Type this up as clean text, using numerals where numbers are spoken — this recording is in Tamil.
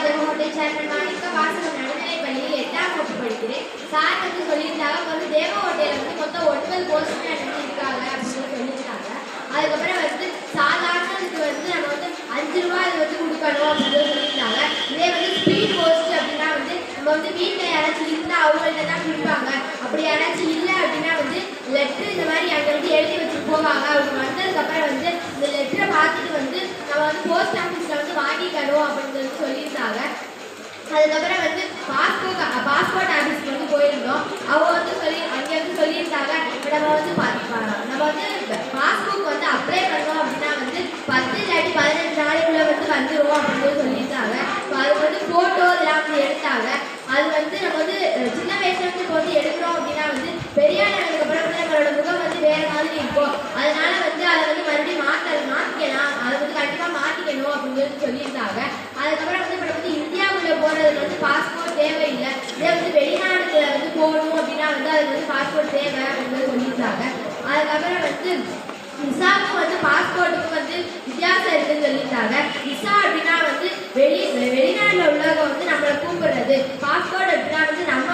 தேவகோட்டை சேர்மன் மாணிக்க வாசகம் நடுநிலை பள்ளியில் 8ஆம் வகுப்பு படிக்கிறேன். சார் வந்து சொல்லியிருந்தாங்க வந்து தேவகோட்டையில் வந்து மொத்தம் 9 போஸ்ட்மேன் வந்து இருக்காங்க அப்படின்னு சொல்லியிருந்தாங்க. அதுக்கப்புறம் வந்து சாதாரண இதுக்கு வந்து நம்ம வந்து 5 ரூபாய் இது வந்து கொடுக்கணும் அப்படின்னு சொல்லியிருந்தாங்க. இதே வந்து ஸ்பீட் போஸ்ட் அப்படின்னா வந்து நம்ம வந்து வீட்டில் யாராச்சும் இருந்தால் அவங்கள்ட்ட தான் கொடுப்பாங்க. அப்படி யாராச்சும் இல்லை அப்படின்னா வந்து லெட்ரு இந்த மாதிரி அங்கே வந்து எழுதி வச்சுட்டு போவாங்க. அவங்க வந்ததுக்கப்புறம் வந்து இந்த லெட்டரை பார்த்துட்டு வந்து நம்ம வந்து போஸ்ட் ஆஃபீஸில் வந்து வாங்கிக்கணும் அப்படின்னு சொல்லியிருந்தாங்க. அதுக்கப்புறம் வந்து பாஸ்போர்ட் ஆஃபீஸ்க்கு வந்து போயிருந்தோம். அவங்க வந்து அங்கே வந்து சொல்லியிருந்தாங்க நம்ம வந்து பாஸ்போர்ட் வந்து அப்ளை பண்ணோம் அப்படின்னா வந்து 10 இல்லாட்டி 15 நாளைக்குள்ள வந்து வந்துடும் அப்படின்னு சொல்லியிருந்தாங்க. அதுக்கு வந்து ஃபோட்டோ இதெல்லாம் வந்து எடுத்தாங்க. அது வந்து நம்ம வந்து சின்ன வயசுல வந்து இப்போ வந்து எடுக்கிறோம் அப்படின்னா வந்து பெரியார் ஆனதுக்கப்புறம் வந்து நம்மளோட முகம் வந்து வேற மாதிரி இருக்கும். அதனால வந்து அதை வந்து மறுபடியும் மாற்றிக்கலாம். அதை வந்து கண்டிப்பாக மாற்றிக்கணும் அப்படின்னு சொல்லியிருந்தாங்க. அதுக்கப்புறம் வந்து இப்போ வந்து இந்தியாவுக்குள்ளே போகிறது வந்து பாஸ்போர்ட் தேவையில்லை. இதே வந்து வெளிநாடுல வந்து போகணும் அப்படின்னா வந்து அதுக்கு வந்து பாஸ்போர்ட் தேவை அப்படின்னு சொல்லியிருந்தாங்க. அதுக்கப்புறம் வந்து விசாவுக்கும் வந்து பாஸ்போர்ட்டுக்கும் வந்து வித்தியாசம் இருக்குன்னு சொல்லியிருந்தாங்க. விசா அப்படின்னா வந்து வெளிநாட்டில் உள்ளவங்க வந்து நம்மளை கூப்பிடுறது. பாஸ்போர்ட் அப்படின்னா வந்து நம்ம